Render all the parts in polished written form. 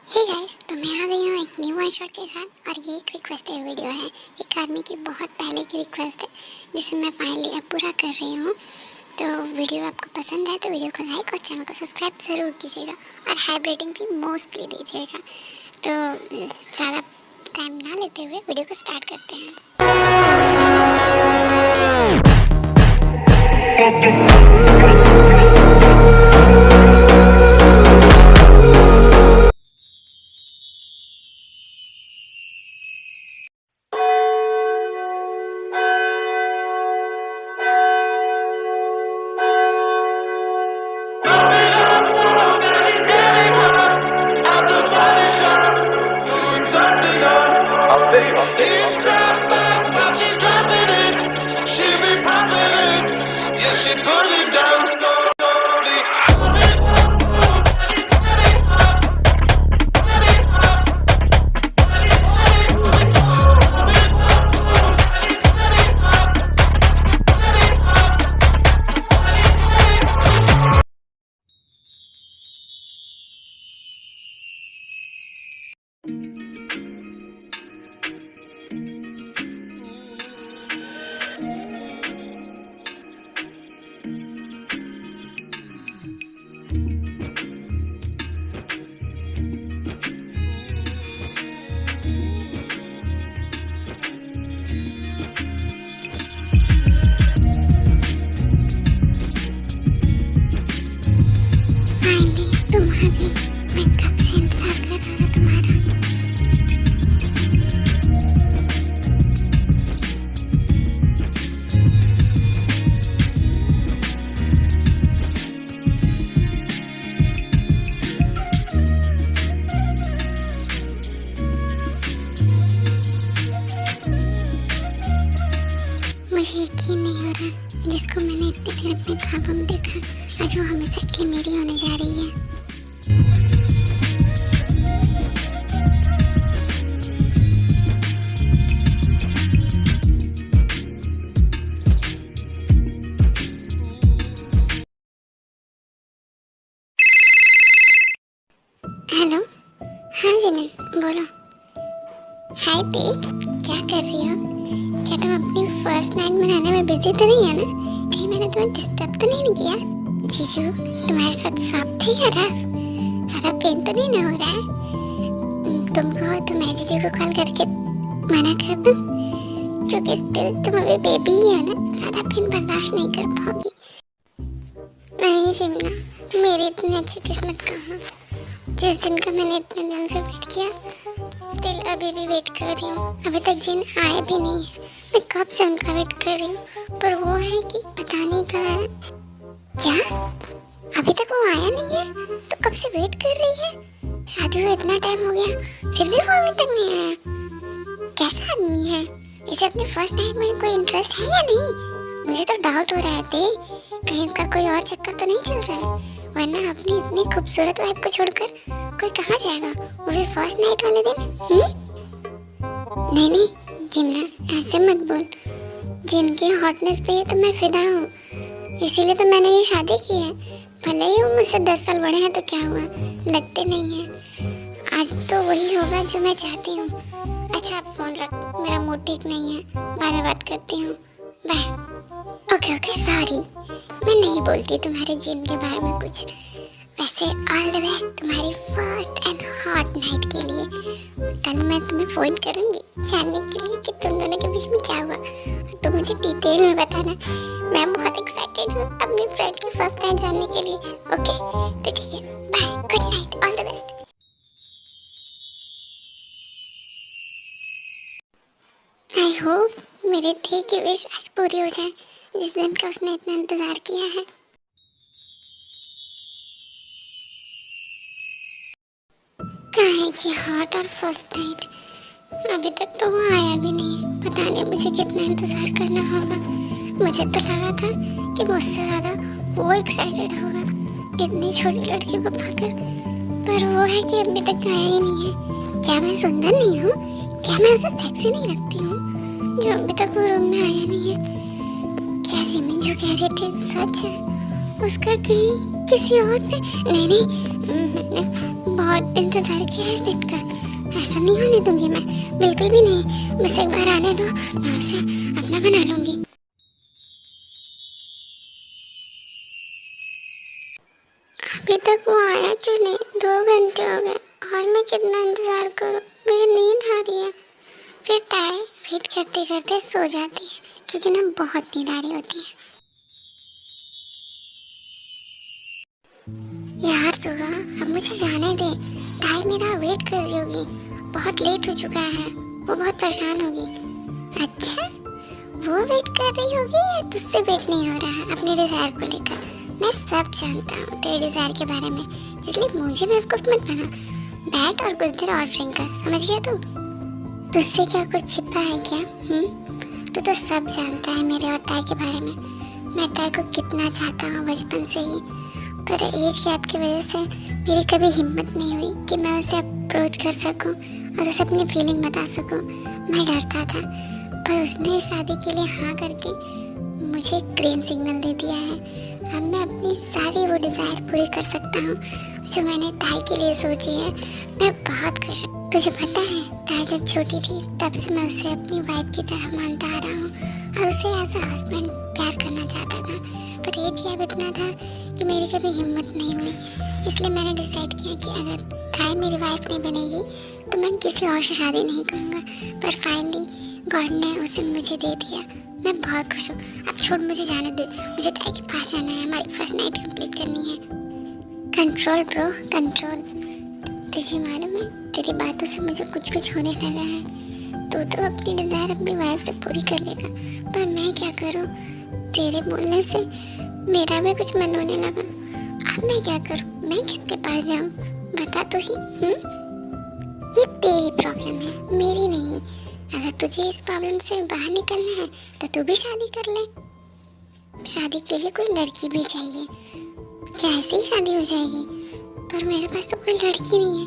Hey guys, तो मैं आ गई हूँ एक न्यू वन शॉट के साथ और ये एक रिक्वेस्टेड वीडियो है। एक आदमी की बहुत पहले की रिक्वेस्ट है जिसे मैं फाइनली अब पूरा कर रही हूँ। तो वीडियो आपको पसंद है तो वीडियो को लाइक और चैनल को सब्सक्राइब ज़रूर कीजिएगा और हाई रेटिंग भी मोस्टली दीजिएगा। तो ज़्यादा टाइम ना लेते हुए वीडियो को स्टार्ट करते हैं। मुझे यकीन नहीं हो रहा, जिसको मैंने इतने दिन अपने ख्वाबों में देखा आज वो हमेशा के लिए मेरी होने जा रही है। हेलो, हाँ जिमिन बोलो। हाय ती, क्या कर रही हो? क्या तुम अपनी फर्स्ट नाइट मनाने में बिजी तो नहीं है ना? कहीं मैंने तुम्हें डिस्टर्ब तो नहीं किया? जीजू तुम्हारे साथ सॉफ्ट है या रफ? ज़्यादा पेन तो नहीं ना हो रहा है? तुम कहो तो मैं जीजू को कॉल करके मना कर दूँ, क्योंकि स्टिल तुम अभी बेबी ही है ना, ज़्यादा पेन बर्दाश्त नहीं कर पाओगी। नहीं जिमना, मेरी इतनी अच्छी किस्मत कहाँ। जिस दिन का मैंने इतने दिन से वेट किया, स्टिल अभी भी वेट कर रही हूँ। अभी तक जिन आए भी नहीं है। मैं कब से उनका वेट कर रही हूँ, पर वो है कि पता नहीं कहाँ है। क्या अभी तक वो आया नहीं है? तो कब से वेट कर रही है? शादी हुए इतना टाइम हो गया फिर भी वो अभी तक नहीं आया। कैसा आदमी है? इसे अपने फर्स्ट नाइट में कोई इंटरेस्ट है या नहीं? मुझे तो डाउट हो रहा है थे, कहीं इसका कोई और चक्कर तो नहीं चल रहा है। वरना अपनी इतनी खूबसूरत वाइफ को छोड़कर कोई कहाँ जाएगा, वो भी फर्स्ट नाइट वाले दिन? नहीं नहीं जिमना, ऐसे मत बोल। जिनकी हॉटनेस पे तो मैं फिदा हूँ, इसीलिए तो मैंने ये शादी की है। भले ही वो मुझसे 10 साल बड़े हैं तो क्या हुआ, लगते नहीं हैं। आज तो वही होगा जो मैं चाहती हूँ। अच्छा आप फोन रख, मेरा मूड ठीक नहीं है, बाद में बात करती हूँ, बाय। ओके सॉरी, मैं नहीं बोलती तुम्हारे जिम के बारे में कुछ। वैसे ऑल द बेस्ट तुम्हारी फर्स्ट एंड हॉट नाइट के लिए। कल मैं तुम्हें फोन करूंगी जानने के लिए कि तुम दोनों के बीच में क्या हुआ, और तुम मुझे डिटेल में बताना। मैं बहुत एक्साइटेड हूँ अपनी फ्रेंड की फर्स्ट नाइट जानने के लिए। ओके तो ठीक है, bye, good night, all the best. I hope मेरे थे की विश आज पूरी हो जाए, जिस दिन का उसने इतना इंतजार किया है। कहाँ है कि हॉट और फर्स्ट नाइट? अभी तक तो वो आया भी नहीं। पता नहीं मुझे कितना इंतजार करना होगा। मुझे तो लगा था कि मुझसे ज़्यादा वो एक्साइटेड होगा इतनी छोटी लड़की को पाकर, पर वो है कि अभी तक आया ही नहीं है। क्या मैं सुंदर नहीं हूँ? क्या मैं उसे सेक्सी नहीं लगती हूँ जो अभी तक वो रूम में आया नहीं है? क्या जिमिन जो कह रहे थे सच है? उसका कहीं किसी और से नहीं मैंने बहुत इंतजार किया है इस दिन का। ऐसा नहीं होने दूंगी मैं, बिल्कुल भी नहीं। बस एक बार आने दो, मैं उसे अपना बना लूंगी। अभी तक वो आया क्यों नहीं? 2 घंटे हो गए और मैं कितना इंतजार करूं? मुझे नींद आ रही है। फिर ताई वेट करते करते सो जाती है, क्योंकि ना बहुत नींद आ रही होती है। यार सुगा, अब मुझे जाने दे। ताई मेरा वेट कर रही होगी, बहुत लेट हो चुका है, वो बहुत परेशान होगी। अच्छा, वो वेट कर रही होगी या तुझसे वेट नहीं हो रहा है अपने डिजायर को लेकर? मैं सब जानता हूँ तेरे डिजायर के बारे में, इसलिए मुझे बेवकूफ मत बना। बैठ और कुछ देर और ड्रिंक कर, समझ गया तू? तुझसे क्या कुछ छिपा है क्या? तू तो सब जानता है मेरे और ताई के बारे में। मैं ताई को कितना चाहता हूँ बचपन से ही, पर एज गैप की वजह से मेरी कभी हिम्मत नहीं हुई कि मैं उसे अप्रोच कर सकूं और उसे अपनी फीलिंग बता सकूं। मैं डरता था, पर उसने शादी के लिए हाँ करके मुझे ग्रीन सिग्नल दे दिया है। अब मैं अपनी सारी वो डिज़ायर पूरी कर सकता हूँ जो मैंने ताई के लिए सोची है। मैं बहुत खुश हूँ। तुझे पता है, ताई जब छोटी थी तब से मैं उसे अपनी वाइफ की तरह मानता आ रहा हूँ और उसे एज अ हस्बैंड प्यार करना चाहता था, पर एज गैप इतना था कि मेरी कभी हिम्मत नहीं हुई। इसलिए मैंने डिसाइड किया कि अगर ताई मेरी वाइफ नहीं बनेगी तो मैं किसी और से शादी नहीं करूँगा। पर फाइनली गॉड ने उसे मुझे दे दिया। मैं बहुत खुश हूँ। अब छोड़, मुझे जाने दे, मुझे ताई के पास जाना है, हमारी फर्स्ट नाइट कंप्लीट करनी है। Control bro, control. तुझे मालूम है, तेरी बातों से मुझे कुछ कुछ होने लगा है। तू तो अपनी डिज़ायर अपनी वाइफ से पूरी कर लेगा, पर मैं क्या करूँ? तेरे बोलने से मेरा भी कुछ मन होने लगा। अब मैं क्या करूं? मैं किसके पास जाऊं? बता तो ही। ये तेरी प्रॉब्लम है, मेरी नहीं। अगर तुझे इस प्रॉब्लम से बाहर निकलना है तो तू भी शादी कर ले। शादी के लिए कोई लड़की भी चाहिए, क्या ऐसे ही शादी हो जाएगी? पर मेरे पास तो कोई लड़की नहीं है,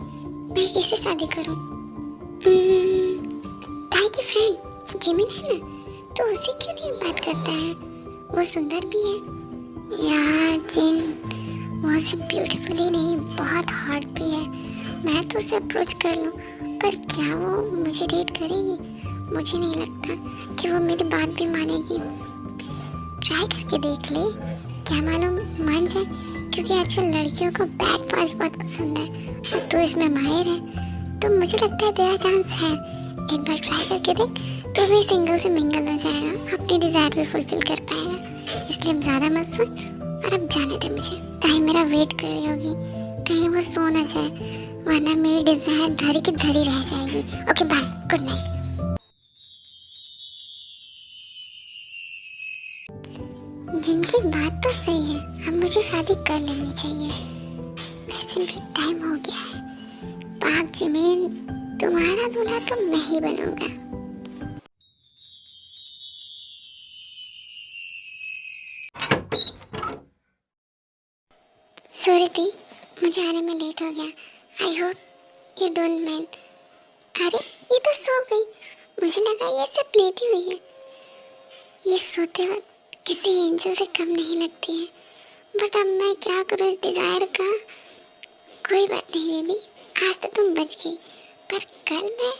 मैं किससे शादी करूं? ताई की फ्रेंड जिमिन है ना, तो उसे क्यों नहीं बात करता है? वो सुंदर भी है। यार जिन, वो सिर्फ ब्यूटीफुल ही नहीं, बहुत हॉट भी है। मैं तो उसे अप्रोच कर लूँ, पर क्या वो मुझे डेट करेगी? मुझे नहीं लगता कि वो मेरी बात भी मानेगी। ट्राई करके देख ले, क्या मालूम मान जाए, क्योंकि आजकल लड़कियों को बैड बॉयज बहुत पसंद है और तू इसमें माहिर है, तो मुझे लगता है तेरा चांस है। एक बार ट्राई करके देख, तो भी सिंगल से मिंगल हो जाएगा, अपनी डिज़ायर भी फुलफिल कर पाएगा। इसलिए ज़्यादा मत सोच और अब जाने दे मुझे। ताई मेरा वेट कर रही होगी, कहीं वो सो ना जाए, वरना मेरी डिज़ायर धरी की धरी रह जाएगी। Okay bye, good night. जिनकी बात तो सही है, अब मुझे शादी कर लेनी चाहिए। वैसे भी टाइम हो गया है। पाक जमीन, तुम्हारा दूल्हा तो मैं ही बनूंगा। सॉरी दी, मुझे आने में लेट हो गया। I hope you don't mind. अरे ये तो सो गई, मुझे लगा ये सब लेटी हुई है। ये सोते वक्त किसी एंजल से कम नहीं लगती है, बट अब मैं क्या करूँ इस डिज़ायर का? कोई बात नहीं बेबी, आज तो तुम बच गई, पर कल मैं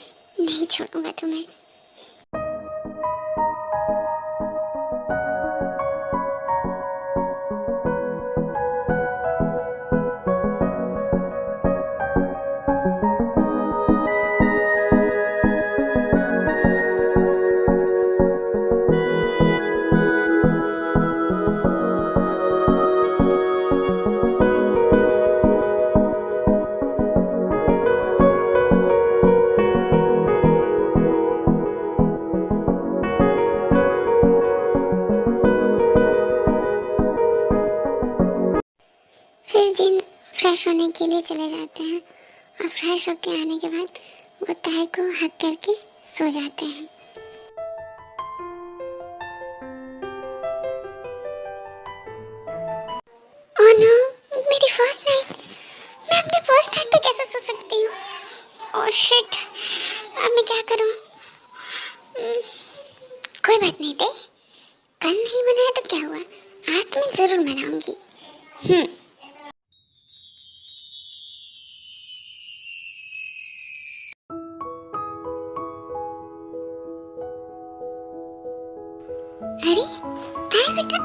नहीं छोड़ूंगा तुम्हें। फिर जिन फ्रेश होने के लिए चले जाते हैं और फ्रेश होके आने के बाद वो ताई को हक करके सो जाते हैं। ओह नो, मेरी फर्स्ट नाइट! मैं अपनी फर्स्ट नाइट पे कैसे सो सकती हूँ? ओह शिट, अब मैं क्या करूँ? कोई बात नहीं दे, कल नहीं मनाया तो क्या हुआ, आज तो मैं जरूर मनाऊंगी। बेटा,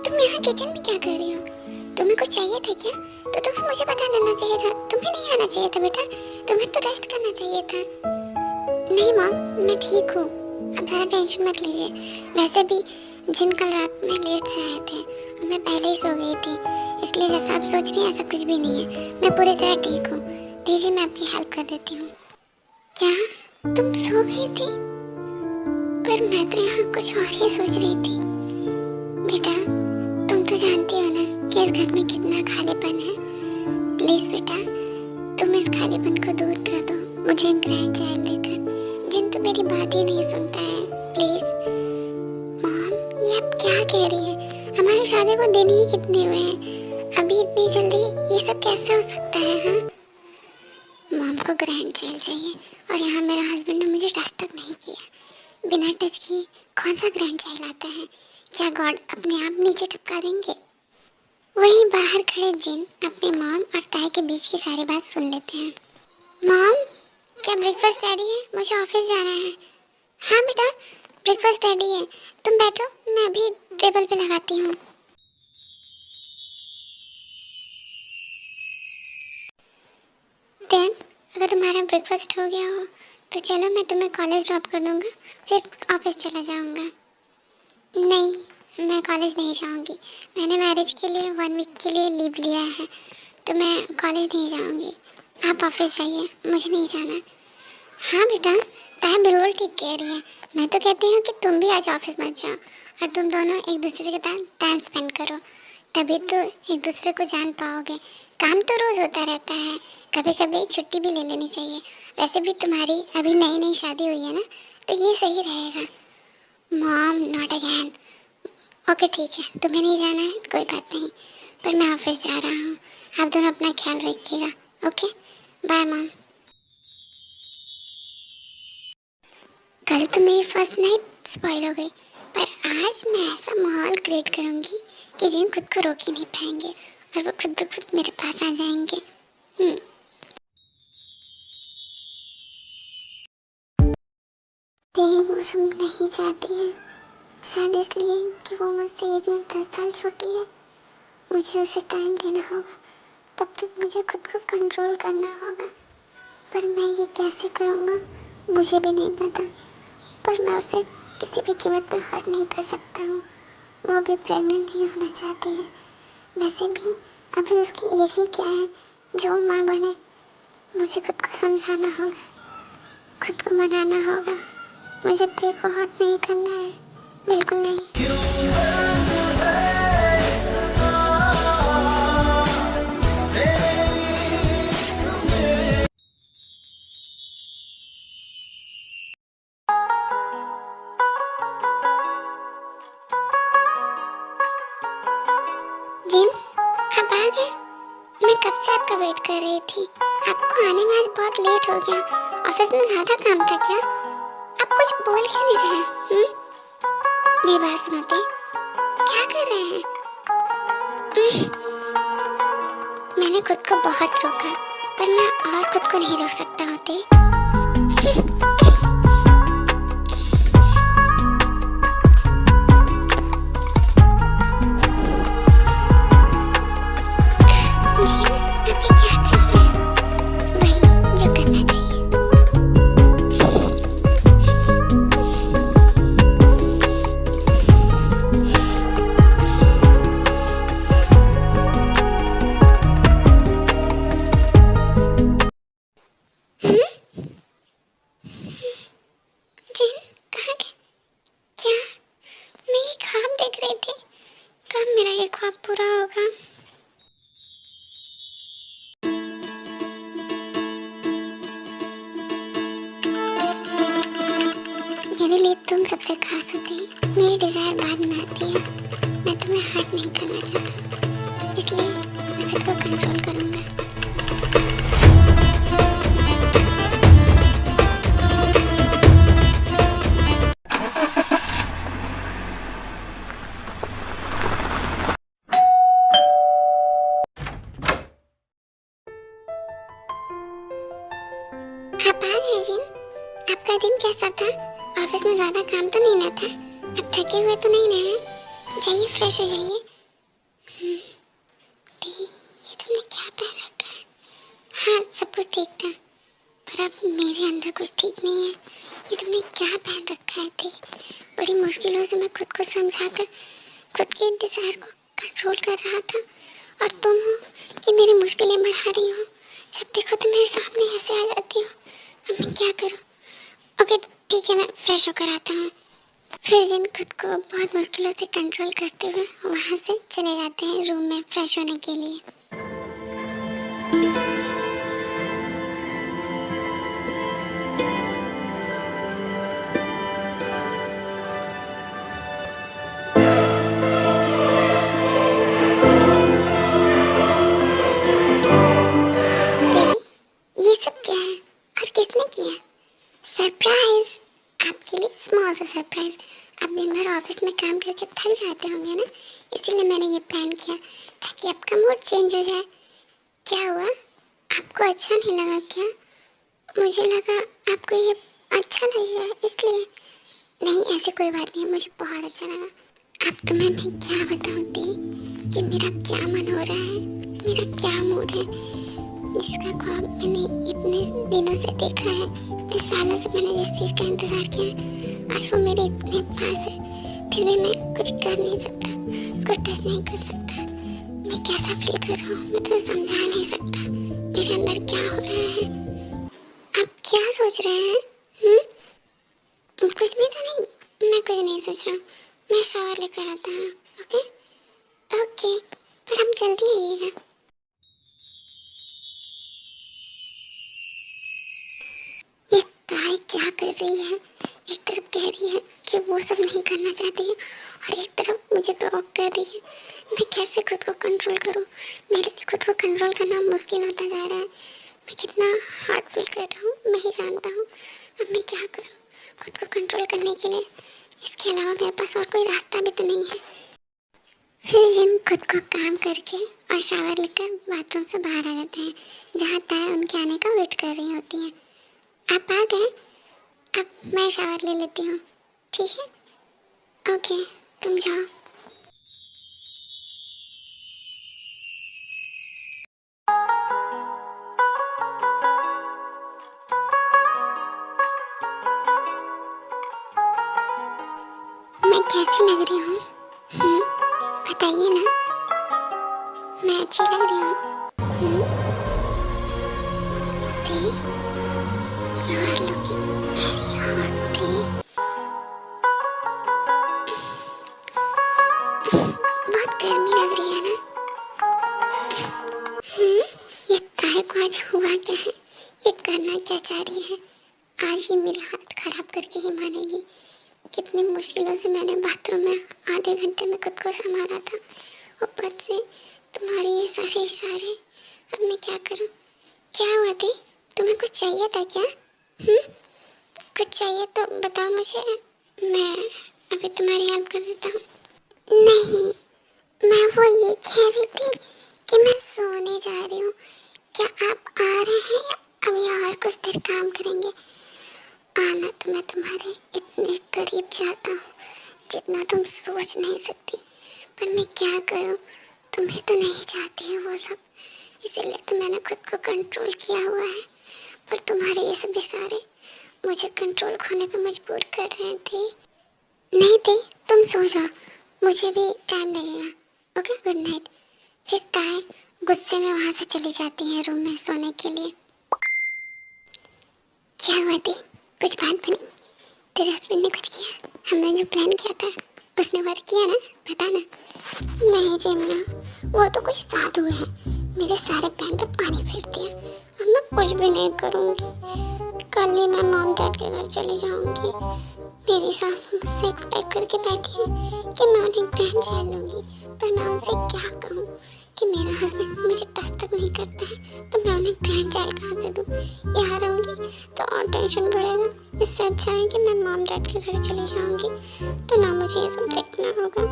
तुम यहाँ किचन में क्या कर रही हो? तुम्हें कुछ चाहिए था क्या? तो तुम्हें मुझे बता देना चाहिए था, तुम्हें नहीं आना चाहिए था बेटा, तुम्हें तो रेस्ट करना चाहिए था। नहीं मॉम, मैं ठीक हूँ, अब ज़्यादा टेंशन मत लीजिए। वैसे भी जिन कल रात में लेट से आए थे और मैं पहले ही सो गई थी, इसलिए जैसा आप सोच रही हैं ऐसा कुछ भी नहीं है, मैं पूरी तरह ठीक हूँ। दीजिए मैं आपकी हेल्प कर देती हूँ। क्या तुम सो गई थी? पर मैं तो यहाँ कुछ और ही सोच रही थी। बेटा तुम तो जानती हो ना कि इस घर में कितना खालीपन है। प्लीज बेटा तुम इस खालीपन को दूर कर दो मुझे एक ग्रैंड चाइल्ड देकर। जिन तो मेरी बात ही नहीं सुनता है। प्लीज मॉम, ये आप क्या कह रही हैं? हमारी शादी को दिन ही कितने हुए हैं, अभी इतनी जल्दी ये सब कैसे हो सकता है? हाँ मॉम को ग्रैंड चाइल्ड चाहिए और यहाँ मेरे हस्बैंड ने मुझे टच तक नहीं किया। बिना टच किए कौन सा ग्रैंड चाइल्ड आता है? क्या गॉड अपने आप नीचे टपका देंगे? वहीं बाहर खड़े जिन अपने मॉम और ताई के बीच की सारी बात सुन लेते हैं। मॉम, क्या ब्रेकफास्ट रेडी है? मुझे ऑफिस जाना है। हाँ बेटा ब्रेकफास्ट रेडी है, तुम बैठो, मैं अभी टेबल पे लगाती हूँ। देन अगर तुम्हारा ब्रेकफास्ट हो गया हो तो चलो मैं तुम्हें कॉलेज ड्रॉप कर दूँगा, फिर ऑफिस चला जाऊँगा। नहीं मैं कॉलेज नहीं जाऊँगी, मैंने मैरिज के लिए 1 वीक के लिए लीव लिया है, तो मैं कॉलेज नहीं जाऊँगी। आप ऑफिस जाइए, मुझे नहीं जाना। हाँ बेटा ताई बिल्कुल ठीक कह रही है, मैं तो कहती हूँ कि तुम भी आज ऑफिस मत जाओ और तुम दोनों एक दूसरे के साथ टाइम स्पेंड करो, तभी तो एक दूसरे को जान पाओगे। काम तो रोज़ होता रहता है, कभी कभी छुट्टी भी ले लेनी चाहिए। वैसे भी तुम्हारी अभी नई नई शादी हुई है ना, तो ये सही रहेगा। Mom not again. ओके ठीक है, तुम्हें नहीं जाना है कोई बात नहीं, पर मैं ऑफिस जा रहा हूँ, आप दोनों अपना ख्याल रखिएगा। Okay bye mom. कल तो मेरी फर्स्ट नाइट स्पॉइल हो गई, पर आज मैं ऐसा माहौल क्रिएट करूँगी कि जिन खुद को रोक ही नहीं पाएंगे और वो खुद ब खुद मेरे पास आ जाएंगे। वो सब नहीं चाहती है, शायद इसलिए कि वो मुझसे एज में 10 साल छोटी है। मुझे उसे टाइम देना होगा, तब तक मुझे खुद को कंट्रोल करना होगा। पर मैं ये कैसे करूँगा मुझे भी नहीं पता, पर मैं उसे किसी भी कीमत पर हर्ट नहीं कर सकता हूँ। वो भी प्रेग्नेंट नहीं होना चाहती है। वैसे भी अभी उसकी एज ही क्या है जो माँ बने। मुझे खुद को समझाना होगा, खुद को मनाना होगा। मुझे तेरे को हर्ट नहीं करना है, बिल्कुल नहीं। जिन आप आ गए? मैं कब से आपका वेट कर रही थी। आपको आने में आज बहुत लेट हो गया, ऑफिस में ज़्यादा काम था क्या? आप कुछ बोल क्यों नहीं रहे? मेरी बात सुनते क्या कर रहे हैं? मैंने खुद को बहुत रोका, पर मैं और खुद को नहीं रोक सकता होते। मेरा ये ख्वाब पूरा होगा। मेरे लिए तुम सबसे खास होते हैं। मेरी डिजायर बाद में आती है। मैं तुम्हें हर्ट नहीं करना चाहता, इसलिए मैं खुद को कंट्रोल करूंगा। आपका दिन कैसा था? ऑफिस में ज्यादा काम तो नहीं ना था? आप थके हुए तो नहीं ना हैं? जाइए फ्रेश हो जाइए। ये तुमने क्या पहन रखा है? हाँ सब कुछ ठीक था, पर अब मेरे अंदर कुछ ठीक नहीं है। ये तुमने क्या पहन रखा है थी? बड़ी मुश्किलों से मैं खुद को समझाकर खुद के इंतजार को कंट्रोल कर रहा था, और तुम हो कि मेरी मुश्किलें बढ़ा रही हो। जब देखो तो मेरे सामने ऐसे आ जाती हो। अब मैं क्या करूँ? ओके ठीक है, मैं फ्रेश होकर आता हूँ। फिर जिन खुद को बहुत मुश्किलों से कंट्रोल करते हुए वहाँ से चले जाते हैं रूम में फ्रेश होने के लिए। ये सब क्या है और किसने किया? सरप्राइज! आपके लिए स्मॉल सा सरप्राइज। आप दिन भर ऑफिस में काम करके थक जाते होंगे ना, इसीलिए मैंने ये प्लान किया ताकि आपका मूड चेंज हो जाए। क्या हुआ, आपको अच्छा नहीं लगा क्या? मुझे लगा आपको ये अच्छा लगेगा इसलिए। नहीं ऐसी कोई बात नहीं, मुझे बहुत अच्छा लगा। अब तुम्हें मैं क्या बताऊँ दी कि मेरा क्या मन हो रहा है, मेरा क्या मूड है। जिसका ख्वाब मैंने इतने दिनों से देखा है, इतने सालों से मैंने जिस चीज़ का इंतज़ार किया है, आज वो मेरे इतने पास है, फिर भी मैं कुछ कर नहीं सकता, उसको टच नहीं कर सकता। मैं कैसा फील कर रहा हूँ मैं तो समझा नहीं सकता। मेरे अंदर क्या हो रहा है? आप क्या सोच रहे हैं? कुछ भी तो नहीं, मैं कुछ नहीं सोच रहा हूँ। मैं शावर लेकर आता हूँ। ओके ओके, पर हम जल्दी आइएगा। ये ताई क्या कर रही है? एक तरफ कह रही है कि वो सब नहीं करना चाहती है और एक तरफ मुझे ब्लॉक कर रही है। मैं कैसे खुद को कंट्रोल करूं? मेरे लिए खुद को कंट्रोल करना मुश्किल होता जा रहा है। मैं कितना हार्ड फील कर रहा हूँ मैं ही जानता हूँ। अब मैं क्या करूँ खुद को कंट्रोल करने के लिए? इसके अलावा मेरे पास और कोई रास्ता भी तो नहीं है। फिर जिन खुद को काम करके और शावर लेकर बाथरूम से बाहर आ जाते हैं, जहाँ ताई उनके आने का वेट कर रही होती है। आप आ गए? अब मैं शावर ले लेती हूँ, ठीक है? ओके, तुम जाओ। मैं कैसी लग रही हूँ? बताइए ना, मैं अच्छी लग रही हूँ? दी, you are looking very hot, दी। बहुत गर्मी लग रही है ना? ये ताई को आज हुआ क्या है? ये करना क्या चाह रही है? आज ये मेरी हालत खराब करके ही मानेगी। कितनी मुश्किलों से मैंने बाथरूम में आधे घंटे में खुद को संभाला था, ऊपर से तुम्हारे ये सारे इशारे। अब मैं क्या करूं? क्या हुआ थी? तुम्हें कुछ चाहिए था क्या? कुछ चाहिए तो बताओ मुझे, मैं अभी तुम्हारी हेल्प कर देता हूँ। नहीं, मैं वो ये कह रही थी कि मैं सोने जा रही हूँ। क्या आप आ रहे हैं या अभी और कुछ देर काम करेंगे? आना तो मैं तुम्हारे इतने करीब जाता हूँ जितना तुम सोच नहीं सकती, पर मैं क्या करूँ? तुम्हें तो नहीं चाहती है वो सब, इसीलिए तो मैंने खुद को कंट्रोल किया हुआ है। पर तुम्हारे ये सब इशारे मुझे कंट्रोल खोने पे मजबूर कर रहे थे। नहीं थे, तुम सो जाओ, मुझे भी टाइम लगेगा। Okay, good night. फिर ताई गुस्से में वहाँ से चली जाती है रूम में सोने के लिए। क्या हुआ थी? कुछ बात बनी? तेरे हस्बैंड ने कुछ किया? हमने जो प्लान किया था उसने वर्क किया ना? बता ना। नहीं जिम्ना, वो तो कोई साधु है, मेरे सारे प्लान पे पानी फेर दिया। अब मैं कुछ भी नहीं करूँगी। कल ही मैं मॉम डैड के घर चली जाऊँगी। मेरी सास मुझसे एक्सपेक्ट करके बैठी है कि मैं उन्हें ग्रैंड चाइल्ड दूँगी, पर मैं उनसे क्या कहूँ कि मेरा हस्बैंड मुझे टच तक नहीं करता है, तो मैं उन्हें ग्रैंड चाइल्ड कहाँ से दूँ? यहाँ रहूँगी तो और टेंशन बढ़ेगा। इससे अच्छा है कि मैं मॉम डैड के घर चली जाऊँगी, तो ना मुझे ये सब देखना होगा।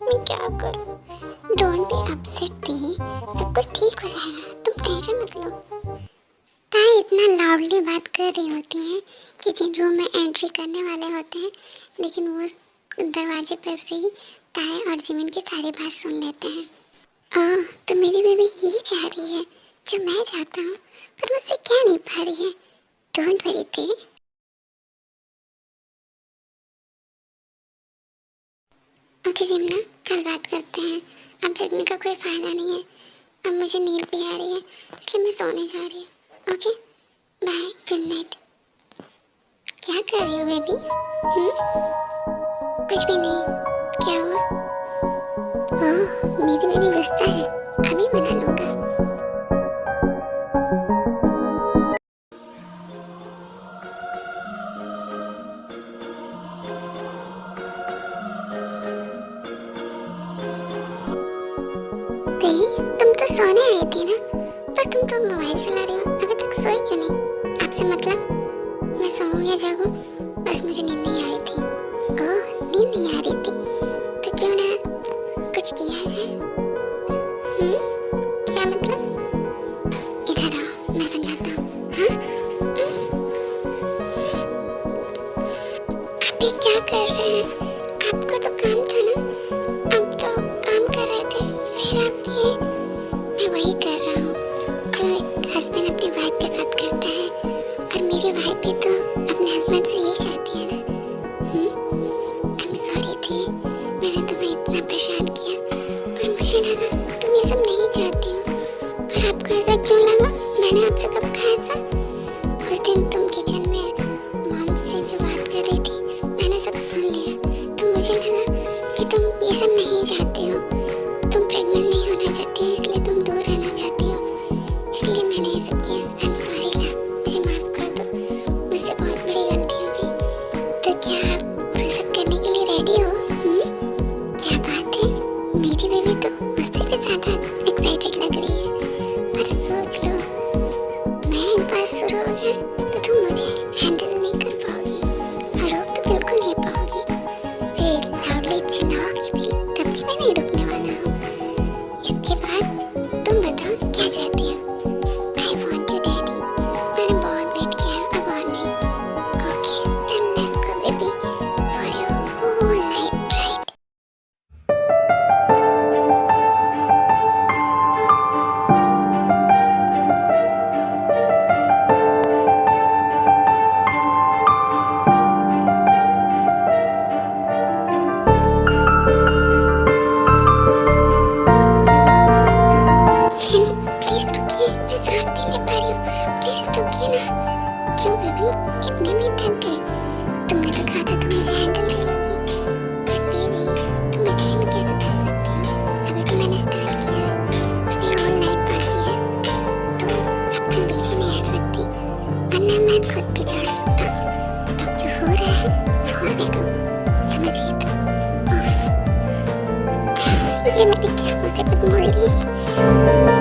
मैं क्या करूँ? डोंट बी अपसेट दी, सब कुछ ठीक हो जाएगा, तुम टेंशन मत लो। ताई इतना लाउडली बात कर रही होती है कि जिन रूम में एंट्री करने वाले होते हैं, लेकिन वो दरवाजे पर से ही ताए और जिमिन की सारी बात सुन लेते हैं। ओह, तो मेरी बेबी यही चाह रही है जो मैं चाहता हूँ, पर मुझसे क्या नहीं पा रही है। डोंट वरी थे। ओके जिमना, कल बात करते हैं। अब जगने का कोई फायदा नहीं है। अब मुझे नींद भी आ रही है, इसलिए मैं सोने जा रही हूँ। Okay bye, good night. क्या कर रही हो बेबी? कुछ भी नहीं। क्या हुआ? ओह, मेरी बेबी गुस्सा है, अभी मना लूंगा। तुम तो सोने आई थी ना, पर तुम तो मोबाइल चला रही हो। अभी तक सोई क्यों नहीं? आपसे मतलब मैं सोऊं या जागूं? बस मुझे नींद नहीं आ रही थी। ओह, नींद नहीं आ रही थी तो क्यों ना कुछ किया जाए? क्या मतलब? इधर आओ, मैं समझाता हूँ। हाँ? आप ये क्या कर रहे हैं? आपको तो काम था ना, आप तो काम कर रहे थे, फिर आप ये। मैं वही कर रहा हूँ जो एक हस्बैंड अपनी वाइफ के साथ करता है, और मेरी वाइफ भी तो अपने हस्बैंड से यही चाहती है ना। आई एम सॉरी थी, मैंने तुम्हें इतना परेशान किया, पर मुझे लगा तुम ये सब नहीं चाहती हो। पर आपको ऐसा क्यों लगा? मैंने आपसे कब कहा ऐसा? उस दिन तुम किचन में मॉम से जो बात कर रही थी, मैंने सब सुन लिया। तो मुझे लगा कि तुम ये सब नहीं चाहती हो, तुम प्रेग्नेंट नहीं होना चाहती हो, इसलिए तुम दूर रहना चाहती हो, इसलिए मैंने ये सब किया। आई एम सॉरी ला, मुझे माफ़ कर दो, मुझसे बहुत बड़ी गलती हो गई। तो क्या आप ये सब करने के लिए रेडी हो? क्या बात है, मेरी बेबी तो मुझसे भी ज़्यादा एक्साइटेड लग रही है। पर सोच लो, मैं एक बार शुरू हो गया तो तुम मुझे हैंडल नहीं कर पाओगी, और रोक तो बिल्कुल नहीं पाओगी। फिर लाउडली चिल्लाओगी भी, तब भी मैं नहीं रुकने वाला हूँ। इसके बाद तुम बताओ क्या चाहती हो? आई वॉन्ट यू डैडी, मैंने बहुत वेट किया, अब और नहीं। Okay then let's go baby, for your whole night right. जिन प्लीज रुकिए, मैं सांस नहीं ले पा रही हूँ, प्लीज रुकिए ना। क्यों बेबी, इतने में थक गई? तुमने तो कहा था तुम मुझे हैंडल कर लोगी, बट बेबी तुम इतने में कैसे कर सकती हो? अभी तो मैंने स्टार्ट किया है, अभी होल नाइट बाकी है, तो अब तुम पीछे नहीं हट सकती, वरना मैं खुद भी चढ़ सकता हूँ। तब जो हो रहा है वो होने दो, समझिए तो। उफ, ये मैंने क्या मुसीबत मोड़ ली।